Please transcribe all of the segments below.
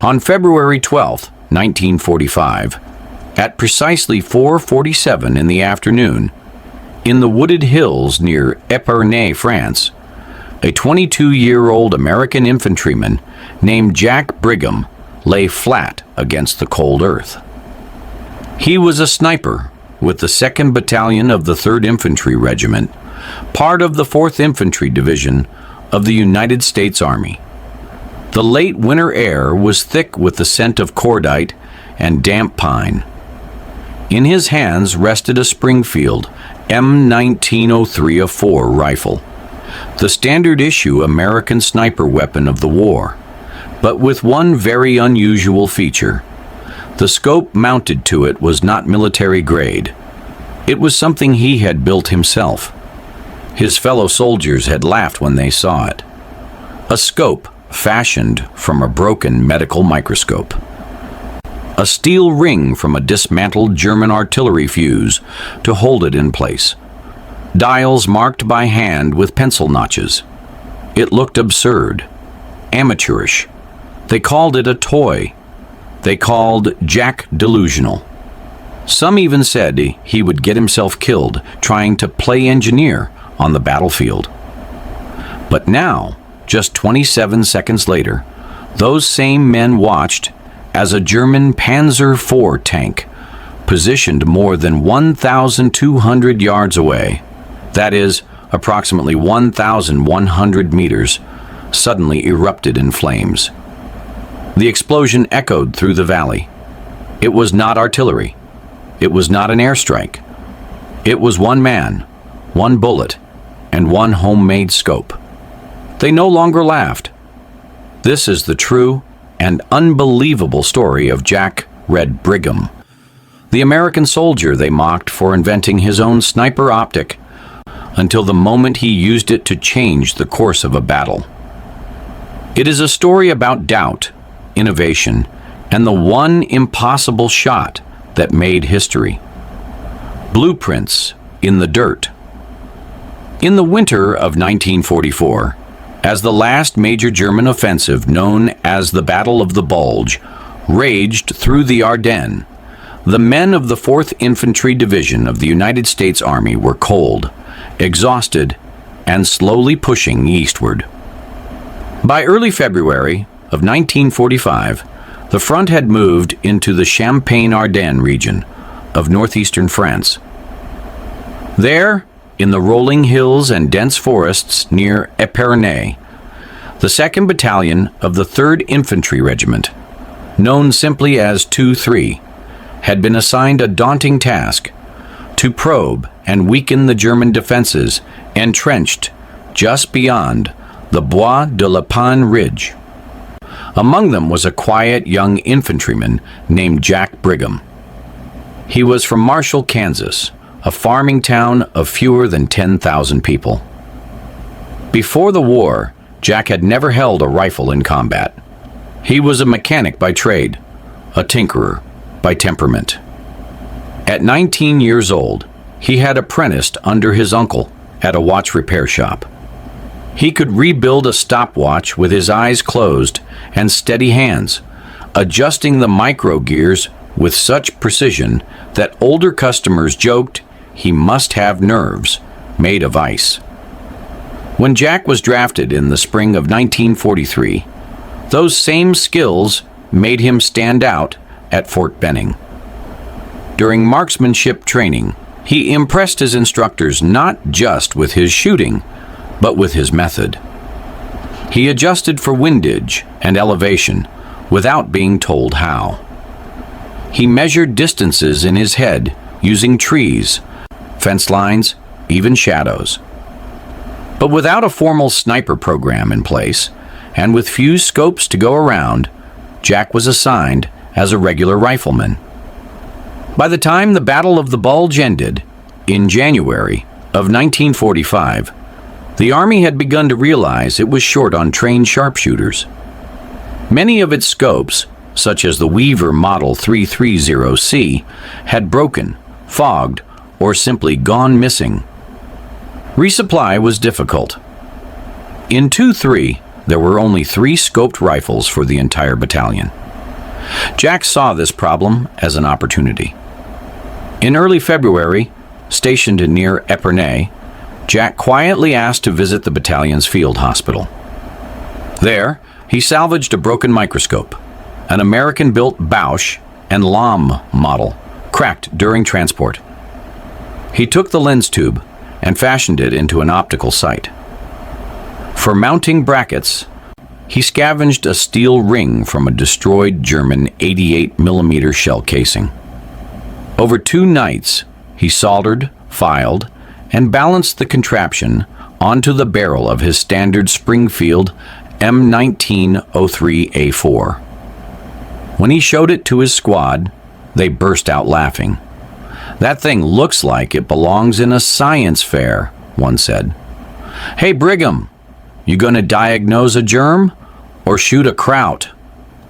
On February 12, 1945, at precisely 4:47 in the afternoon, in the wooded hills near Épernay, France, a 22-year-old American infantryman named Jack Brigham lay flat against the cold earth. He was a sniper with the 2nd Battalion of the 3rd Infantry Regiment, part of the 4th Infantry Division of the United States Army. The late winter air was thick with the scent of cordite and damp pine. In his hands rested a Springfield M1903-04 rifle, the standard issue American sniper weapon of the war, but with one very unusual feature. The scope mounted to it was not military grade. It was something he had built himself. His fellow soldiers had laughed when they saw it. A scope fashioned from a broken medical microscope. A steel ring from a dismantled German artillery fuse to hold it in place. Dials marked by hand with pencil notches. It looked absurd, amateurish. They called it a toy. They called Jack delusional. Some even said he would get himself killed trying to play engineer on the battlefield. But now, just 27 seconds later, those same men watched as a German Panzer IV tank, positioned more than 1,200 yards away, that is, approximately 1,100 meters, suddenly erupted in flames. The explosion echoed through the valley. It was not artillery. It was not an airstrike. It was one man, one bullet, and one homemade scope. They no longer laughed. This is the true and unbelievable story of Jack "Red" Brigham, the American soldier they mocked for inventing his own sniper optic until the moment he used it to change the course of a battle. It is a story about doubt, innovation, and the one impossible shot that made history. Blueprints in the dirt. In the winter of 1944, as the last major German offensive, known as the Battle of the Bulge, raged through the Ardennes, the men of the 4th Infantry Division of the United States Army were cold, exhausted, and slowly pushing eastward. By early February of 1945, the front had moved into the Champagne-Ardenne region of northeastern France. There, in the rolling hills and dense forests near Épernay, the 2nd Battalion of the 3rd Infantry Regiment, known simply as 2-3, had been assigned a daunting task: to probe and weaken the German defenses entrenched just beyond the Bois de la Panne Ridge. Among them was a quiet young infantryman named Jack Brigham. He was from Marshall, Kansas, a farming town of fewer than 10,000 people. Before the war, Jack had never held a rifle in combat. He was a mechanic by trade, a tinkerer by temperament. At 19 years old, he had apprenticed under his uncle at a watch repair shop. He could rebuild a stopwatch with his eyes closed and steady hands, adjusting the micro gears with such precision that older customers joked he must have nerves made of ice. When Jack was drafted in the spring of 1943, those same skills made him stand out at Fort Benning. During marksmanship training, he impressed his instructors not just with his shooting, but with his method. He adjusted for windage and elevation without being told how. He measured distances in his head using trees, fence lines, even shadows. But without a formal sniper program in place, and with few scopes to go around, Jack was assigned as a regular rifleman. By the time the Battle of the Bulge ended, in January of 1945, the Army had begun to realize it was short on trained sharpshooters. Many of its scopes, such as the Weaver Model 330C, had broken, fogged, or simply gone missing. Resupply was difficult. In 2-3, there were only 3 scoped rifles for the entire battalion. Jack saw this problem as an opportunity. In early February, stationed near Epernay, Jack quietly asked to visit the battalion's field hospital. There, he salvaged a broken microscope, an American-built Bausch and Lomb model, cracked during transport. He took the lens tube and fashioned it into an optical sight. For mounting brackets, he scavenged a steel ring from a destroyed German 88mm shell casing. Over 2 nights, he soldered, filed, and balanced the contraption onto the barrel of his standard Springfield M1903A4. When he showed it to his squad, they burst out laughing. "That thing looks like it belongs in a science fair," one said. "Hey, Brigham, you gonna diagnose a germ or shoot a kraut?"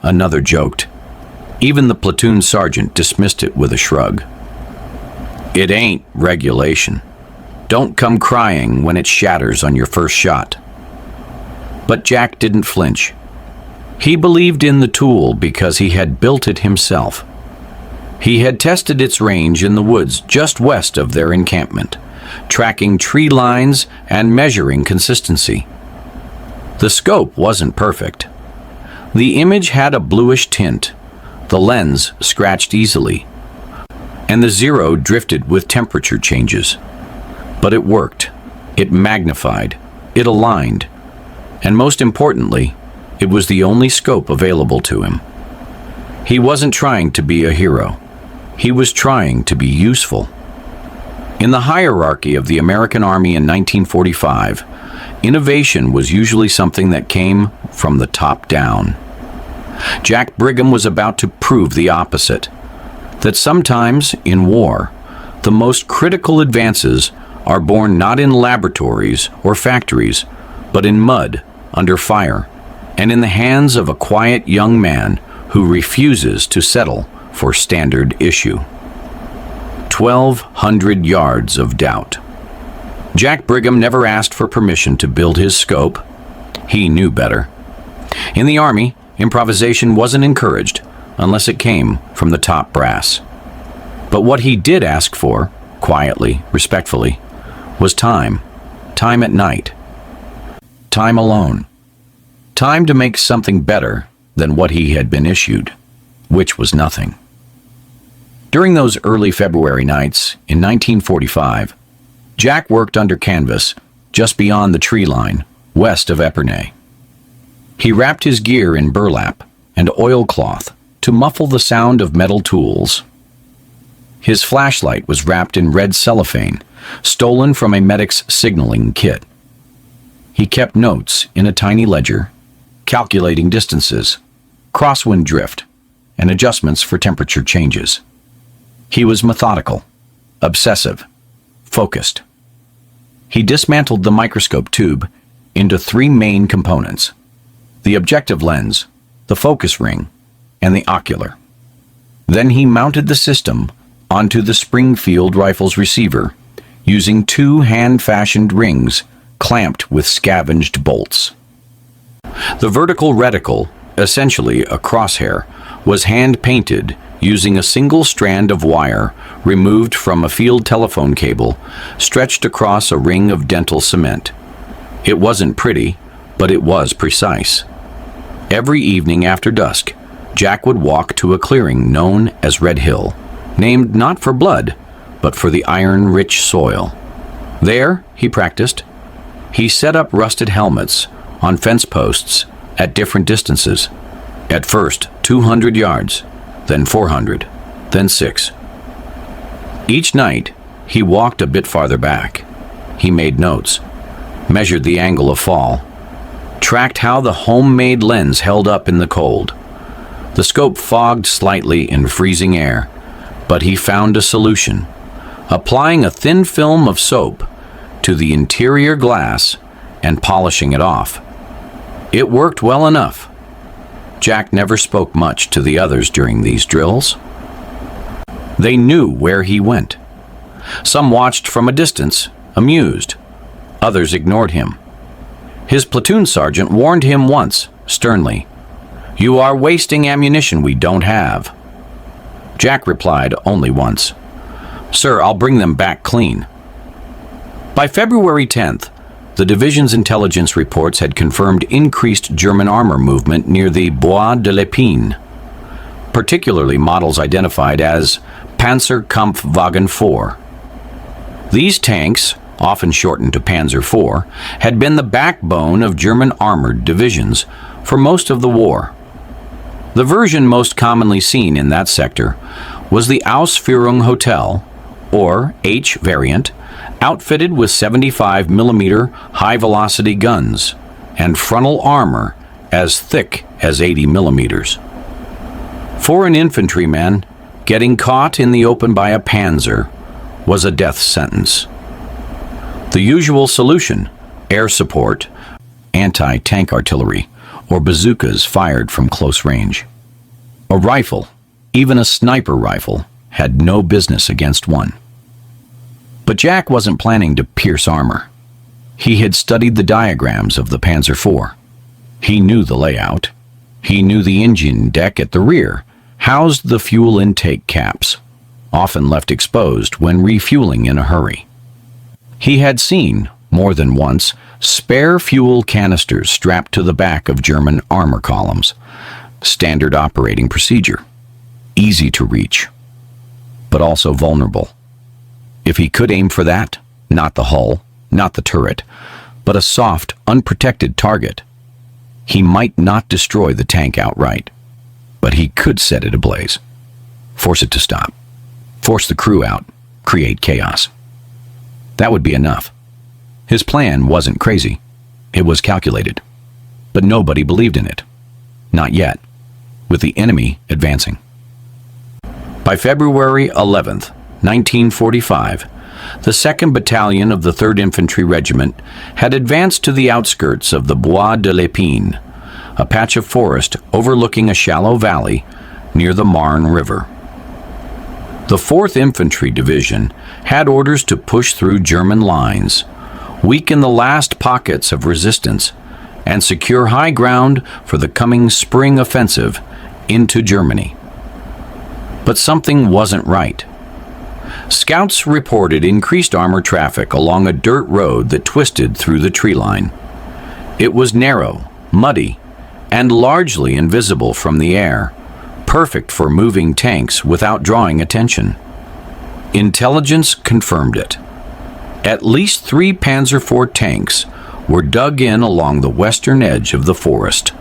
another joked. Even the platoon sergeant dismissed it with a shrug. "It ain't regulation. Don't come crying when it shatters on your first shot." But Jack didn't flinch. He believed in the tool because he had built it himself. He had tested its range in the woods just west of their encampment, tracking tree lines and measuring consistency. The scope wasn't perfect. The image had a bluish tint, the lens scratched easily, and the zero drifted with temperature changes. But it worked. It magnified. It aligned. And most importantly, it was the only scope available to him. He wasn't trying to be a hero. He was trying to be useful. In the hierarchy of the American Army in 1945, innovation was usually something that came from the top down. Jack Brigham was about to prove the opposite, that sometimes, in war, the most critical advances are born not in laboratories or factories, but in mud, under fire, and in the hands of a quiet young man who refuses to settle for standard issue. 1,200 yards of doubt. Jack Brigham never asked for permission to build his scope. He knew better. In the Army, improvisation wasn't encouraged unless it came from the top brass. But what he did ask for, quietly, respectfully, was time. Time at night. Time alone. Time to make something better than what he had been issued, which was nothing. During those early February nights in 1945, Jack worked under canvas just beyond the tree line, west of Epernay. He wrapped his gear in burlap and oilcloth to muffle the sound of metal tools. His flashlight was wrapped in red cellophane, stolen from a medic's signaling kit. He kept notes in a tiny ledger, calculating distances, crosswind drift, and adjustments for temperature changes. He was methodical, obsessive, focused. He dismantled the microscope tube into 3 main components: the objective lens, the focus ring, and the ocular. Then he mounted the system onto the Springfield rifle's receiver using 2 hand-fashioned rings clamped with scavenged bolts. The vertical reticle, essentially a crosshair, was hand-painted using a single strand of wire removed from a field telephone cable stretched across a ring of dental cement. It wasn't pretty, but it was precise. Every evening after dusk, Jack would walk to a clearing known as Red Hill, named not for blood, but for the iron-rich soil. There, he practiced. He set up rusted helmets on fence posts at different distances. At first, 200 yards, then 400, then 6. Each night, he walked a bit farther back. He made notes, measured the angle of fall, tracked how the homemade lens held up in the cold. The scope fogged slightly in freezing air, but he found a solution, applying a thin film of soap to the interior glass and polishing it off. It worked well enough. Jack never spoke much to the others during these drills. They knew where he went. Some watched from a distance, amused. Others ignored him. His platoon sergeant warned him once, sternly, "You are wasting ammunition we don't have." Jack replied only once, "Sir, I'll bring them back clean." By February 10th, the division's intelligence reports had confirmed increased German armor movement near the Bois de l'Épine, particularly models identified as Panzer Kampfwagen 4. These tanks, often shortened to Panzer IV, had been the backbone of German armored divisions for most of the war. The version most commonly seen in that sector was the Ausführung Hotel, or H variant, outfitted with 75mm high-velocity guns and frontal armor as thick as 80mm. For an infantryman, getting caught in the open by a Panzer was a death sentence. The usual solution: air support, anti-tank artillery, or bazookas fired from close range. A rifle, even a sniper rifle, had no business against one. But Jack wasn't planning to pierce armor. He had studied the diagrams of the Panzer IV. He knew the layout. He knew the engine deck at the rear housed the fuel intake caps, often left exposed when refueling in a hurry. He had seen, more than once, spare fuel canisters strapped to the back of German armor columns. Standard operating procedure. Easy to reach, but also vulnerable. If he could aim for that, not the hull, not the turret, but a soft, unprotected target, he might not destroy the tank outright, but he could set it ablaze. Force it to stop. Force the crew out. Create chaos. That would be enough. His plan wasn't crazy. It was calculated. But nobody believed in it. Not yet, with the enemy advancing. By February 11th, 1945, the 2nd Battalion of the 3rd Infantry Regiment had advanced to the outskirts of the Bois de l'Épine, a patch of forest overlooking a shallow valley near the Marne River. The 4th Infantry Division had orders to push through German lines, weaken the last pockets of resistance, and secure high ground for the coming spring offensive into Germany. But something wasn't right. Scouts reported increased armor traffic along a dirt road that twisted through the tree line. It was narrow, muddy, and largely invisible from the air, perfect for moving tanks without drawing attention. Intelligence confirmed it. At least 3 Panzer IV tanks were dug in along the western edge of the forest,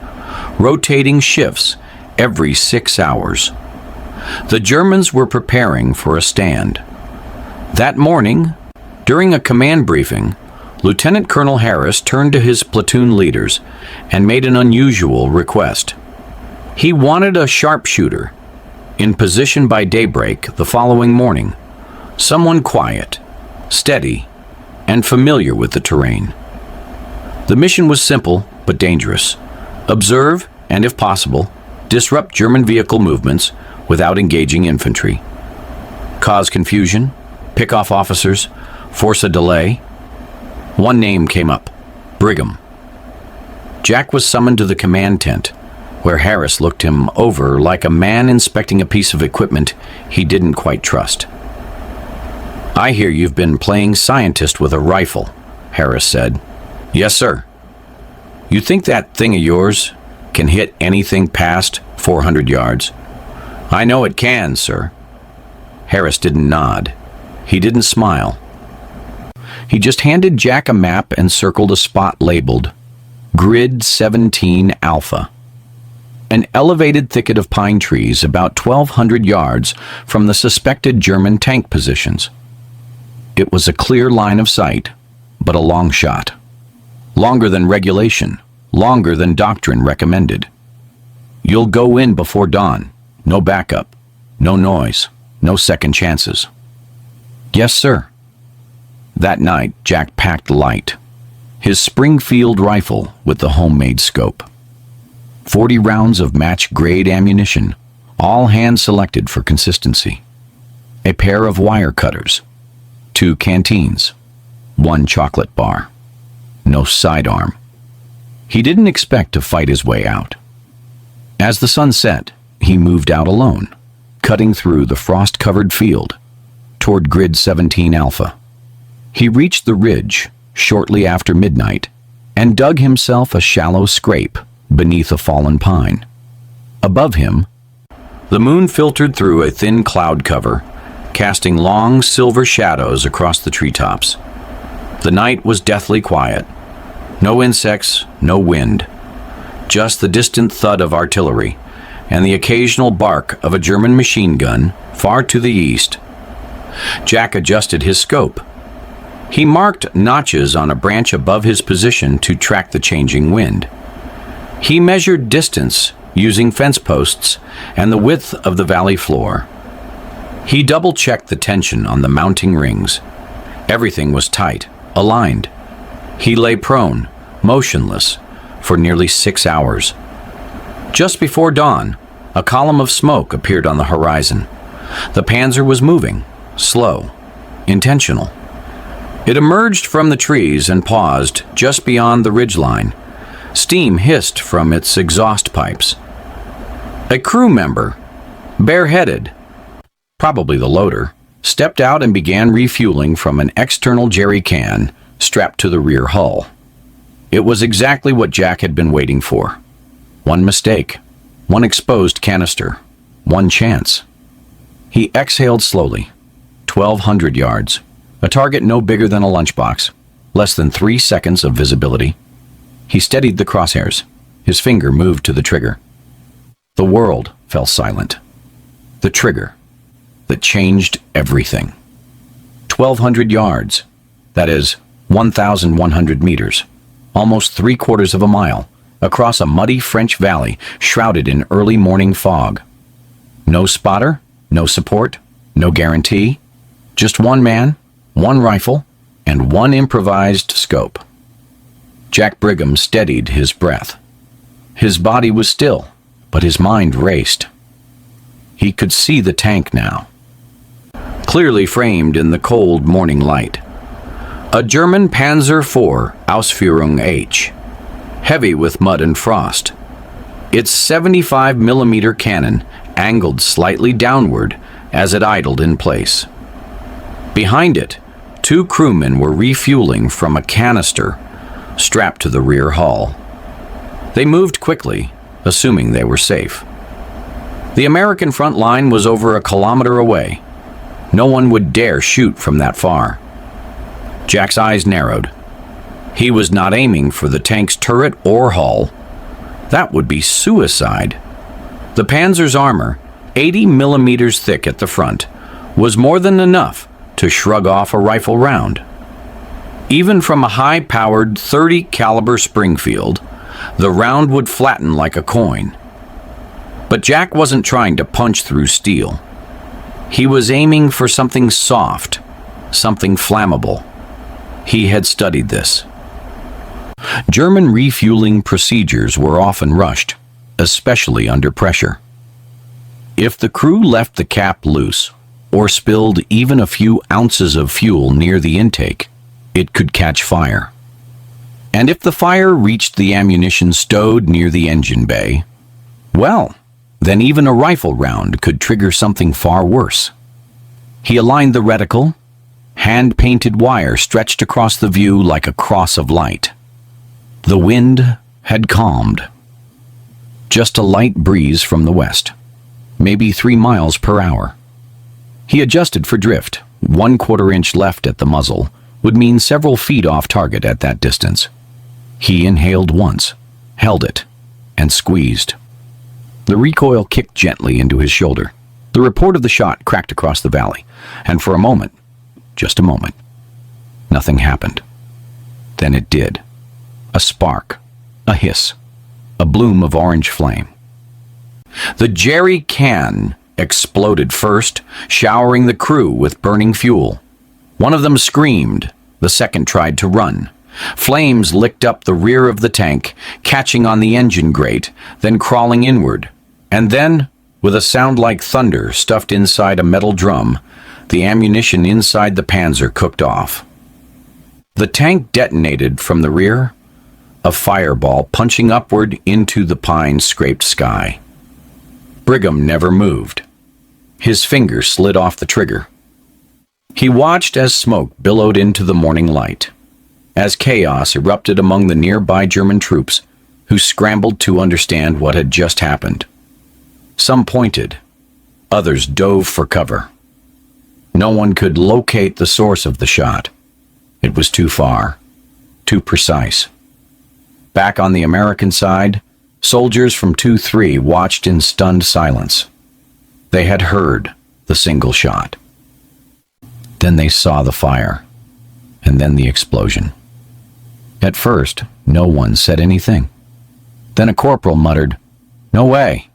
rotating shifts every 6 hours. The Germans were preparing for a stand. That morning, during a command briefing, Lieutenant Colonel Harris turned to his platoon leaders and made an unusual request. He wanted a sharpshooter in position by daybreak the following morning, someone quiet, steady, and familiar with the terrain. The mission was simple but dangerous. Observe and, if possible, disrupt German vehicle movements without engaging infantry. Cause confusion, pick off officers, force a delay. One name came up: Brigham. Jack was summoned to the command tent, where Harris looked him over like a man inspecting a piece of equipment he didn't quite trust. "I hear you've been playing scientist with a rifle," Harris said. "Yes, sir." "You think that thing of yours can hit anything past 400 yards? "I know it can, sir." Harris didn't nod. He didn't smile. He just handed Jack a map and circled a spot labeled Grid 17 Alpha, an elevated thicket of pine trees about 1,200 yards from the suspected German tank positions. It was a clear line of sight, but a long shot. Longer than regulation, longer than doctrine recommended. "You'll go in before dawn. No backup, no noise, no second chances." "Yes, sir." That night, Jack packed light. His Springfield rifle with the homemade scope. 40 rounds of match-grade ammunition, all hand-selected for consistency. A pair of wire cutters. 2 canteens. 1 chocolate bar. No sidearm. He didn't expect to fight his way out. As the sun set, he moved out alone, cutting through the frost-covered field toward Grid 17 Alpha. He reached the ridge shortly after midnight and dug himself a shallow scrape beneath a fallen pine. Above him, the moon filtered through a thin cloud cover, casting long silver shadows across the treetops. The night was deathly quiet. No insects, no wind. Just the distant thud of artillery and the occasional bark of a German machine gun far to the east. Jack adjusted his scope. He marked notches on a branch above his position to track the changing wind. He measured distance using fence posts and the width of the valley floor. He double-checked the tension on the mounting rings. Everything was tight, aligned. He lay prone, motionless, for nearly 6 hours. Just before dawn, a column of smoke appeared on the horizon. The Panzer was moving, slow, intentional. It emerged from the trees and paused just beyond the ridgeline. Steam hissed from its exhaust pipes. A crew member, bareheaded, probably the loader, stepped out and began refueling from an external jerry can strapped to the rear hull. It was exactly what Jack had been waiting for. One mistake, one exposed canister, one chance. He exhaled slowly. 1,200 yards, a target no bigger than a lunchbox, less than 3 seconds of visibility. He steadied the crosshairs. His finger moved to the trigger. The world fell silent. The trigger that changed everything. 1,200 yards, that is 1,100 meters. Almost 3/4 of a mile, across a muddy French valley shrouded in early morning fog. No spotter, no support, no guarantee. Just one man, one rifle, and one improvised scope. Jack Brigham steadied his breath. His body was still, but his mind raced. He could see the tank now, clearly framed in the cold morning light. A German Panzer IV Ausführung H, heavy with mud and frost. Its 75mm cannon angled slightly downward as it idled in place. Behind it, 2 crewmen were refueling from a canister strapped to the rear hull. They moved quickly, assuming they were safe. The American front line was over a kilometer away. No one would dare shoot from that far. Jack's eyes narrowed. He was not aiming for the tank's turret or hull. That would be suicide. The Panzer's armor, 80 millimeters thick at the front, was more than enough to shrug off a rifle round. Even from a high-powered 30 caliber Springfield, the round would flatten like a coin. But Jack wasn't trying to punch through steel. He was aiming for something soft, something flammable. He had studied this. German refueling procedures were often rushed, especially under pressure. If the crew left the cap loose or spilled even a few ounces of fuel near the intake, it could catch fire. And if the fire reached the ammunition stowed near the engine bay, well, then even a rifle round could trigger something far worse. He aligned the reticle. Hand-painted wire stretched across the view like a cross of light. The wind had calmed. Just a light breeze from the west, maybe 3 miles per hour. He adjusted for drift. 1/4 inch left at the muzzle would mean several feet off target at that distance. He inhaled once, held it, and squeezed. The recoil kicked gently into his shoulder. The report of the shot cracked across the valley, and for a moment, just a moment, nothing happened. Then it did. A spark, a hiss, a bloom of orange flame. The jerry can exploded first, showering the crew with burning fuel. One of them screamed. The second tried to run. Flames licked up the rear of the tank, catching on the engine grate, then crawling inward. And then, with a sound like thunder stuffed inside a metal drum, the ammunition inside the Panzer cooked off. The tank detonated from the rear, a fireball punching upward into the pine-scraped sky. Brigham never moved. His finger slid off the trigger. He watched as smoke billowed into the morning light, as chaos erupted among the nearby German troops who scrambled to understand what had just happened. Some pointed, others dove for cover. No one could locate the source of the shot. It was too far, too precise. Back on the American side, soldiers from 2-3 watched in stunned silence. They had heard the single shot. Then they saw the fire, and then the explosion. At first, no one said anything. Then a corporal muttered, "No way.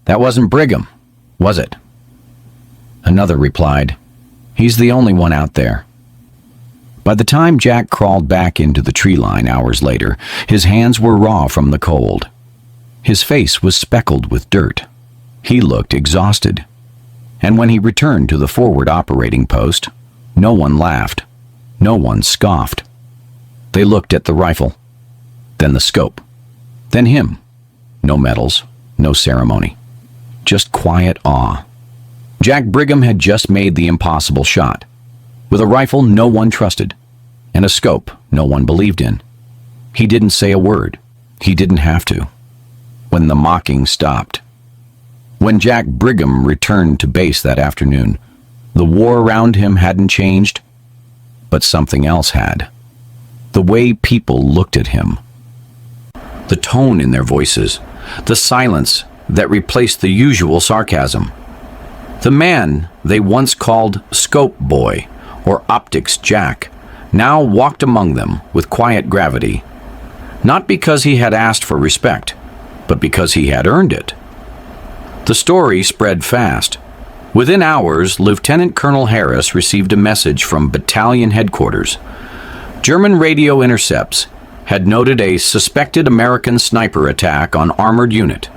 That wasn't Brigham, was it?" Another replied, "He's the only one out there." By the time Jack crawled back into the tree line hours later, his hands were raw from the cold. His face was speckled with dirt. He looked exhausted. And when he returned to the forward operating post, no one laughed. No one scoffed. They looked at the rifle, then the scope, then him. No medals, no ceremony. Just quiet awe. Jack Brigham had just made the impossible shot, with a rifle no one trusted, and a scope no one believed in. He didn't say a word. He didn't have to. When the mocking stopped. When Jack Brigham returned to base that afternoon, the war around him hadn't changed, but something else had. The way people looked at him. The tone in their voices, the silence that replaced the usual sarcasm. The man they once called Scope Boy or Optics Jack now walked among them with quiet gravity, not because he had asked for respect, but because he had earned it. The story spread fast. Within hours, Lieutenant Colonel Harris received a message from battalion headquarters. German radio intercepts had noted a suspected American sniper attack on armored unit.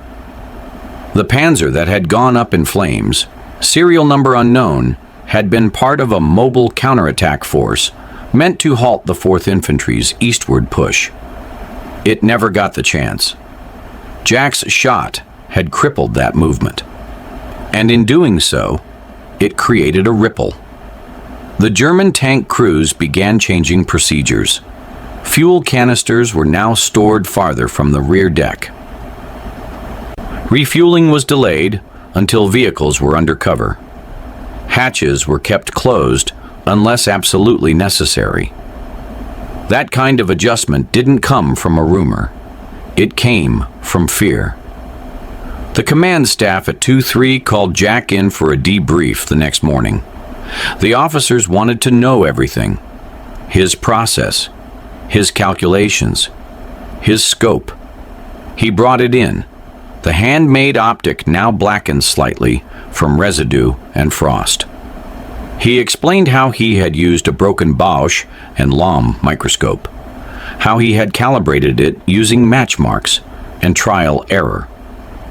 The Panzer that had gone up in flames, serial number unknown, had been part of a mobile counterattack force meant to halt the 4th Infantry's eastward push. It never got the chance. Jack's shot had crippled that movement, and in doing so, it created a ripple. The German tank crews began changing procedures. Fuel canisters were now stored farther from the rear deck. Refueling was delayed until vehicles were under cover. Hatches were kept closed unless absolutely necessary. That kind of adjustment didn't come from a rumor. It came from fear. The command staff at 2-3 called Jack in for a debrief the next morning. The officers wanted to know everything. His process, his calculations, his scope. He brought it in. The handmade optic now blackened slightly from residue and frost. He explained how he had used a broken Bausch and Lomb microscope, how he had calibrated it using match marks and trial error,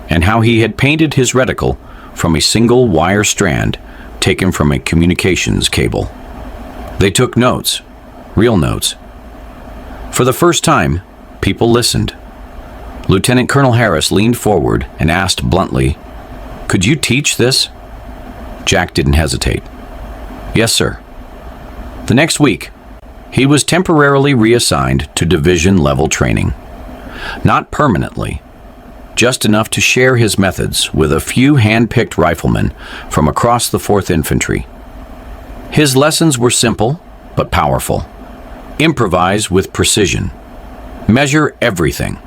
and how he had painted his reticle from a single wire strand taken from a communications cable. They took notes, real notes. For the first time, people listened. Lieutenant Colonel Harris leaned forward and asked bluntly, "Could you teach this?" Jack didn't hesitate. "Yes, sir." The next week, he was temporarily reassigned to division-level training. Not permanently, just enough to share his methods with a few hand-picked riflemen from across the 4th Infantry. His lessons were simple but powerful. Improvise with precision. Measure everything.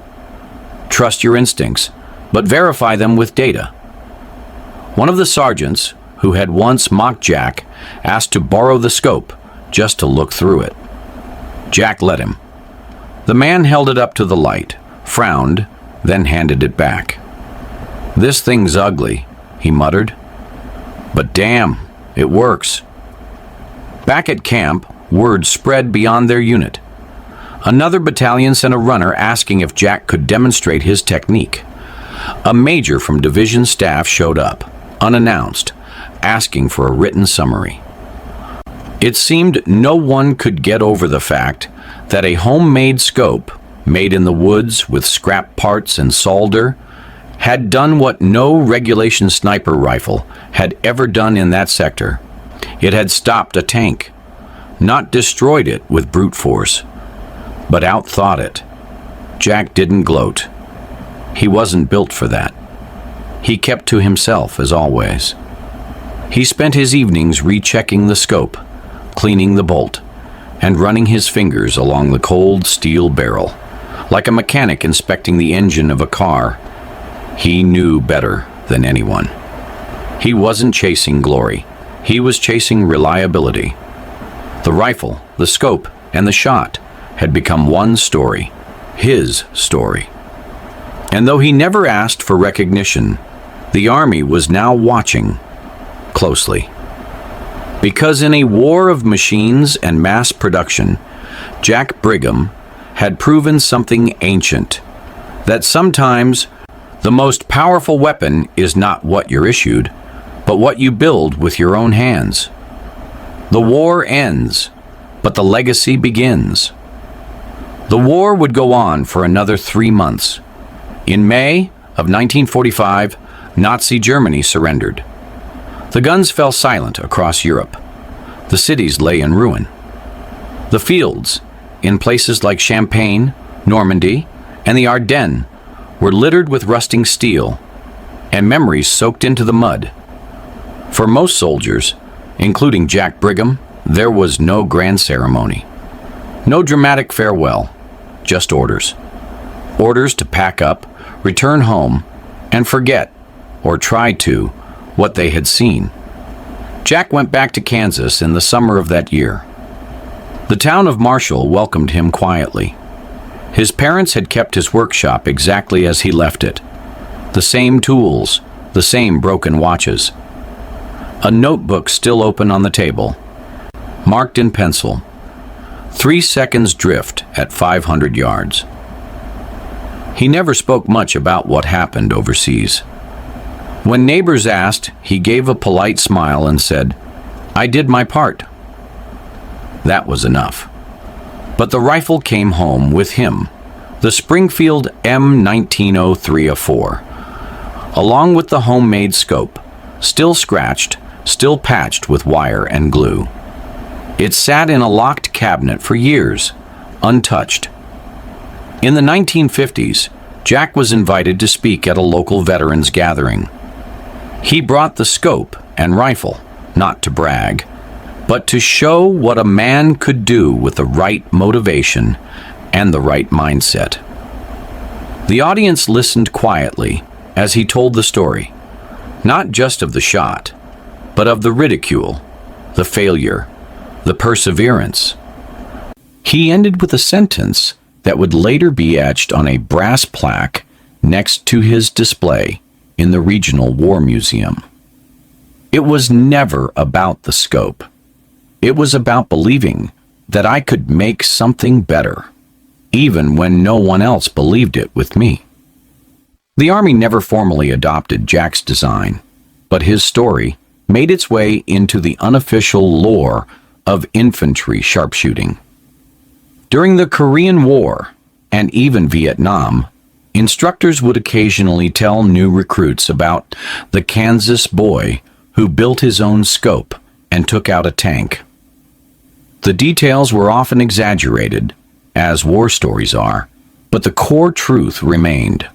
Trust your instincts, but verify them with data. One of the sergeants, who had once mocked Jack, asked to borrow the scope just to look through it. Jack let him. The man held it up to the light, frowned, then handed it back. "This thing's ugly," he muttered. "But damn, it works." Back at camp, word spread beyond their unit. Another battalion sent a runner asking if Jack could demonstrate his technique. A major from division staff showed up, unannounced, asking for a written summary. It seemed no one could get over the fact that a homemade scope, made in the woods with scrap parts and solder, had done what no regulation sniper rifle had ever done in that sector. It had stopped a tank, not destroyed it with brute force, but outthought it. Jack didn't gloat. He wasn't built for that. He kept to himself, as always. He spent his evenings rechecking the scope, cleaning the bolt, and running his fingers along the cold steel barrel, like a mechanic inspecting the engine of a car. He knew better than anyone. He wasn't chasing glory. He was chasing reliability. The rifle, the scope, and the shot had become one story, his story. And though he never asked for recognition, the Army was now watching closely. Because in a war of machines and mass production, Jack Brigham had proven something ancient, that sometimes the most powerful weapon is not what you're issued, but what you build with your own hands. The war ends, but the legacy begins. The war would go on for another 3 months. In May of 1945, Nazi Germany surrendered. The guns fell silent across Europe. The cities lay in ruin. The fields, in places like Champagne, Normandy, and the Ardennes, were littered with rusting steel, and memories soaked into the mud. For most soldiers, including Jack Brigham, there was no grand ceremony. No dramatic farewell, just orders. Orders to pack up, return home, and forget, or try to, what they had seen. Jack went back to Kansas in the summer of that year. The town of Marshall welcomed him quietly. His parents had kept his workshop exactly as he left it. The same tools, the same broken watches. A notebook still open on the table, marked in pencil, 3 seconds drift at 500 yards. He never spoke much about what happened overseas. When neighbors asked, he gave a polite smile and said, "I did my part." That was enough. But the rifle came home with him, the Springfield M1903A4, along with the homemade scope, still scratched, still patched with wire and glue. It sat in a locked cabinet for years, untouched. In the 1950s, Jack was invited to speak at a local veterans gathering. He brought the scope and rifle, not to brag, but to show what a man could do with the right motivation and the right mindset. The audience listened quietly as he told the story, not just of the shot, but of the ridicule, the failure, the perseverance. He ended with a sentence that would later be etched on a brass plaque next to his display in the Regional War Museum. It was never about the scope. It was about believing that I could make something better, even when no one else believed it with me. The Army never formally adopted Jack's design, but his story made its way into the unofficial lore of infantry sharpshooting. During the Korean War, and even Vietnam, instructors would occasionally tell new recruits about the Kansas boy who built his own scope and took out a tank. The details were often exaggerated, as war stories are, but the core truth remained.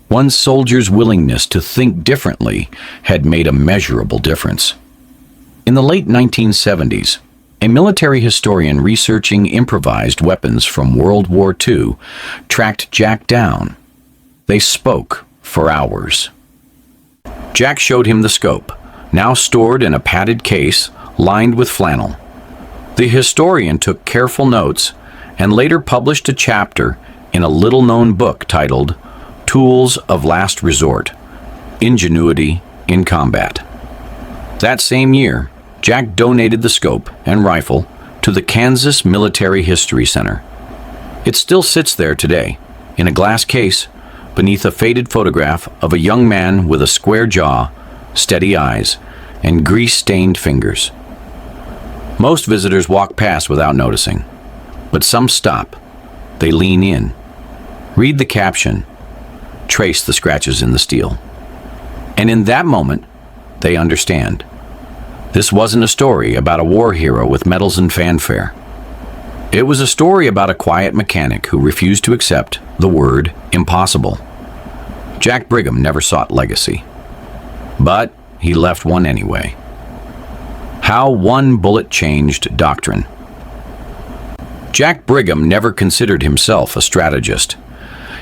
One soldier's willingness to think differently had made a measurable difference. In the late 1970s, a military historian researching improvised weapons from World War II tracked Jack down. They spoke for hours. Jack showed him the scope, now stored in a padded case lined with flannel. The historian took careful notes and later published a chapter in a little-known book titled Tools of Last Resort: Ingenuity in Combat. That same year, Jack donated the scope and rifle to the Kansas Military History Center. It still sits there today, in a glass case, beneath a faded photograph of a young man with a square jaw, steady eyes, and grease-stained fingers. Most visitors walk past without noticing, but some stop. They lean in. Read the caption, trace the scratches in the steel. And in that moment, they understand. This wasn't a story about a war hero with medals and fanfare. It was a story about a quiet mechanic who refused to accept the word impossible. Jack Brigham never sought legacy, but he left one anyway. How one bullet changed doctrine. Jack Brigham never considered himself a strategist.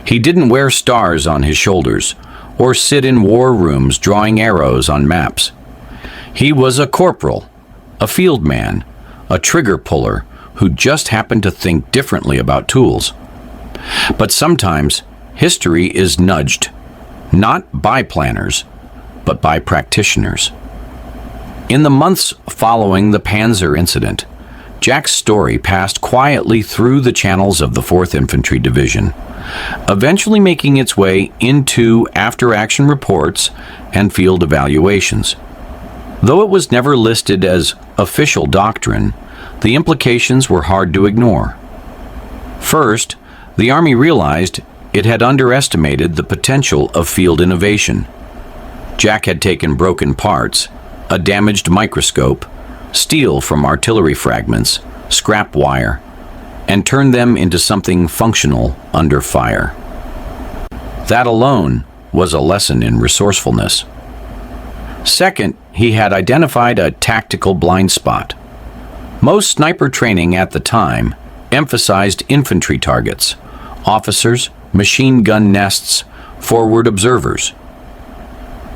He didn't wear stars on his shoulders or sit in war rooms drawing arrows on maps. He was a corporal, a field man, a trigger puller who just happened to think differently about tools. But sometimes history is nudged, not by planners, but by practitioners. In the months following the Panzer incident, Jack's story passed quietly through the channels of the 4th Infantry Division, eventually making its way into after-action reports and field evaluations. Though it was never listed as official doctrine, the implications were hard to ignore. First, the Army realized it had underestimated the potential of field innovation. Jack had taken broken parts, a damaged microscope, steel from artillery fragments, scrap wire, and turned them into something functional under fire. That alone was a lesson in resourcefulness. Second, he had identified a tactical blind spot. Most sniper training at the time emphasized infantry targets, officers, machine gun nests, forward observers.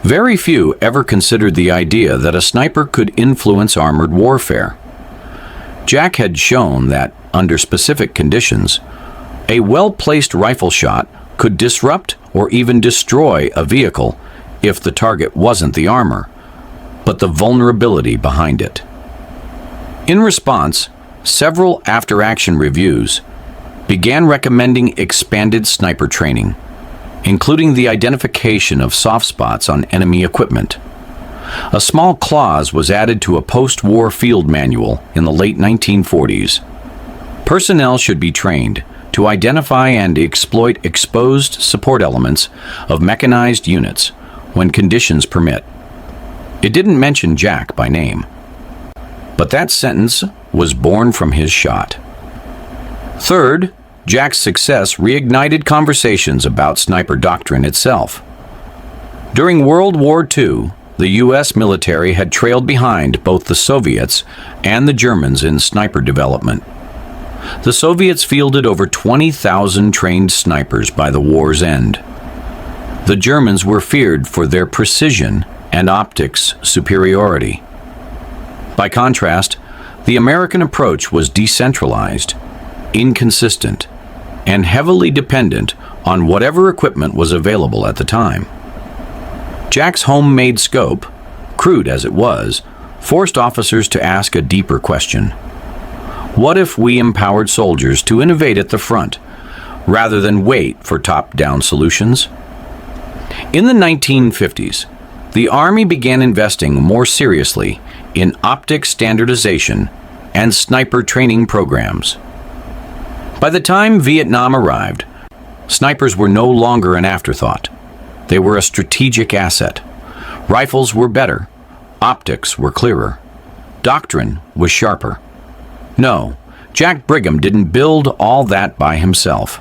Very few ever considered the idea that a sniper could influence armored warfare. Jack had shown that, under specific conditions, a well-placed rifle shot could disrupt or even destroy a vehicle if the target wasn't the armor, but the vulnerability behind it. In response, several after-action reviews began recommending expanded sniper training, including the identification of soft spots on enemy equipment. A small clause was added to a post-war field manual in the late 1940s. Personnel should be trained to identify and exploit exposed support elements of mechanized units when conditions permit. It didn't mention Jack by name, but that sentence was born from his shot. Third, Jack's success reignited conversations about sniper doctrine itself. During World War II, the U.S. military had trailed behind both the Soviets and the Germans in sniper development. The Soviets fielded over 20,000 trained snipers by the war's end. The Germans were feared for their precision and optics superiority. By contrast, the American approach was decentralized, inconsistent, and heavily dependent on whatever equipment was available at the time. Jack's homemade scope, crude as it was, forced officers to ask a deeper question. What if we empowered soldiers to innovate at the front, rather than wait for top-down solutions? In the 1950s, the Army began investing more seriously in optics standardization and sniper training programs. By the time Vietnam arrived, snipers were no longer an afterthought. They were a strategic asset. Rifles were better. Optics were clearer. Doctrine was sharper. No, Jack Brigham didn't build all that by himself.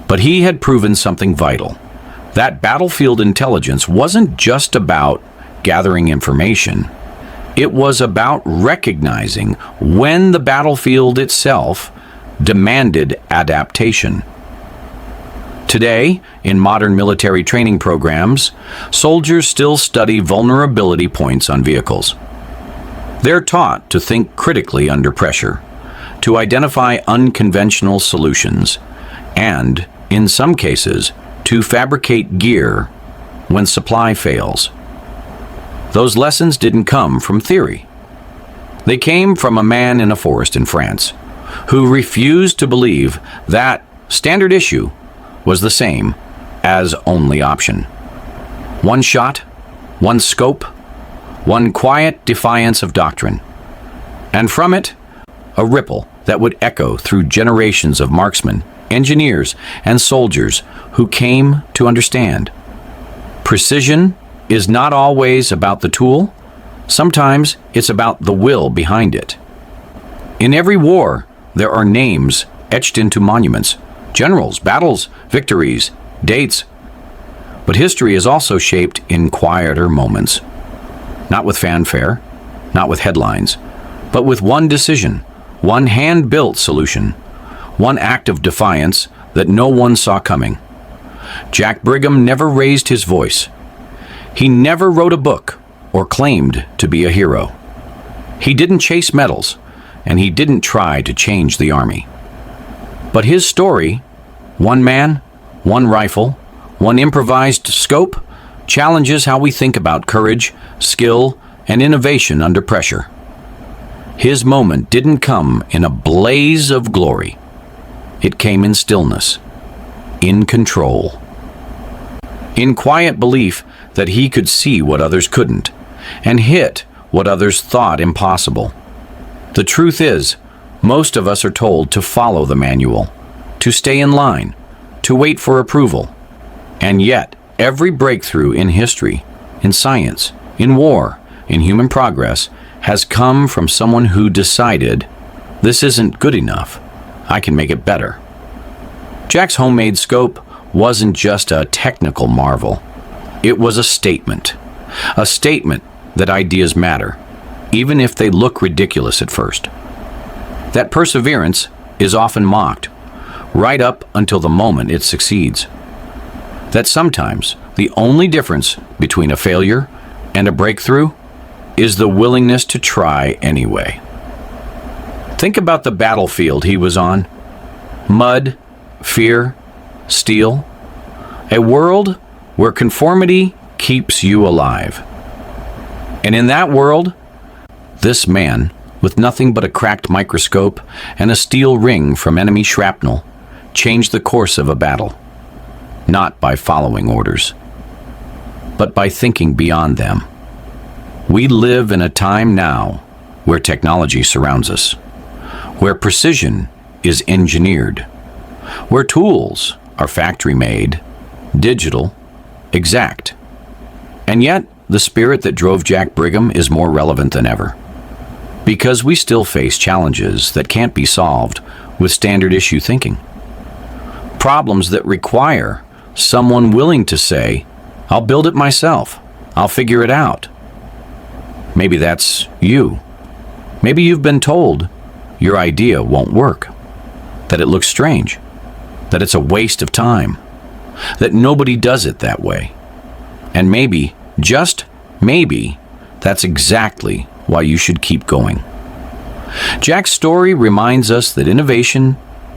But he had proven something vital. That battlefield intelligence wasn't just about gathering information. It was about recognizing when the battlefield itself demanded adaptation. Today, in modern military training programs, soldiers still study vulnerability points on vehicles. They're taught to think critically under pressure, to identify unconventional solutions, and, in some cases, to fabricate gear when supply fails. Those lessons didn't come from theory. They came from a man in a forest in France who refused to believe that standard issue was the same as only option. One shot, one scope, one quiet defiance of doctrine, and from it, a ripple that would echo through generations of marksmen engineers, and soldiers who came to understand. Precision is not always about the tool. Sometimes it's about the will behind it. In every war, there are names etched into monuments, generals, battles, victories, dates. But history is also shaped in quieter moments. Not with fanfare, not with headlines, but with one decision, one hand-built solution, one act of defiance that no one saw coming. Jack Brigham never raised his voice. He never wrote a book or claimed to be a hero. He didn't chase medals, and he didn't try to change the army. But his story, one man, one rifle, one improvised scope, challenges how we think about courage, skill, and innovation under pressure. His moment didn't come in a blaze of glory. It came in stillness, in control, in quiet belief that he could see what others couldn't, and hit what others thought impossible. The truth is, most of us are told to follow the manual, to stay in line, to wait for approval. And yet, every breakthrough in history, in science, in war, in human progress, has come from someone who decided, this isn't good enough, I can make it better. Jack's homemade scope wasn't just a technical marvel. It was a statement that ideas matter, even if they look ridiculous at first. That perseverance is often mocked, right up until the moment it succeeds. That sometimes the only difference between a failure and a breakthrough is the willingness to try anyway. Think about the battlefield he was on. Mud, fear, steel. A world where conformity keeps you alive. And in that world, this man, with nothing but a cracked microscope and a steel ring from enemy shrapnel, changed the course of a battle. Not by following orders, but by thinking beyond them. We live in a time now where technology surrounds us, where precision is engineered, where tools are factory-made, digital, exact. And yet, the spirit that drove Jack Brigham is more relevant than ever. Because we still face challenges that can't be solved with standard issue thinking. Problems that require someone willing to say, I'll build it myself. I'll figure it out. Maybe that's you. Maybe you've been told your idea won't work, that it looks strange, that it's a waste of time, that nobody does it that way. And maybe, just maybe, that's exactly why you should keep going. Jack's story reminds us that innovation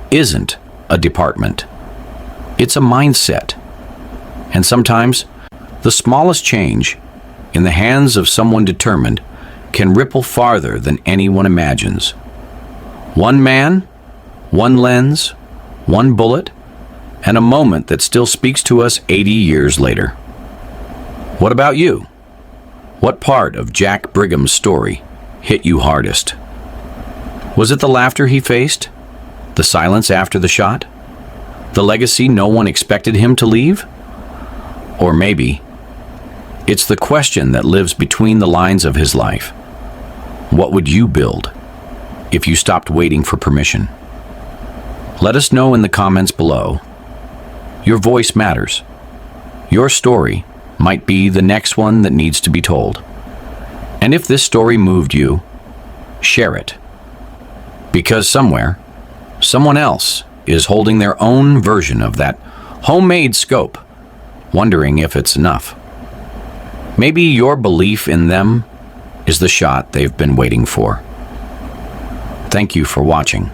isn't a department. It's a mindset. And sometimes, the smallest change in the hands of someone determined can ripple farther than anyone imagines. One man, one lens, one bullet, and a moment that still speaks to us 80 years later. What about you? What part of Jack Brigham's story hit you hardest? Was it the laughter he faced? The silence after the shot? The legacy no one expected him to leave? Or maybe it's the question that lives between the lines of his life. What would you build if you stopped waiting for permission? Let us know in the comments below. Your voice matters. Your story might be the next one that needs to be told. And if this story moved you, share it. Because somewhere, someone else is holding their own version of that homemade scope, wondering if it's enough. Maybe your belief in them is the shot they've been waiting for. Thank you for watching.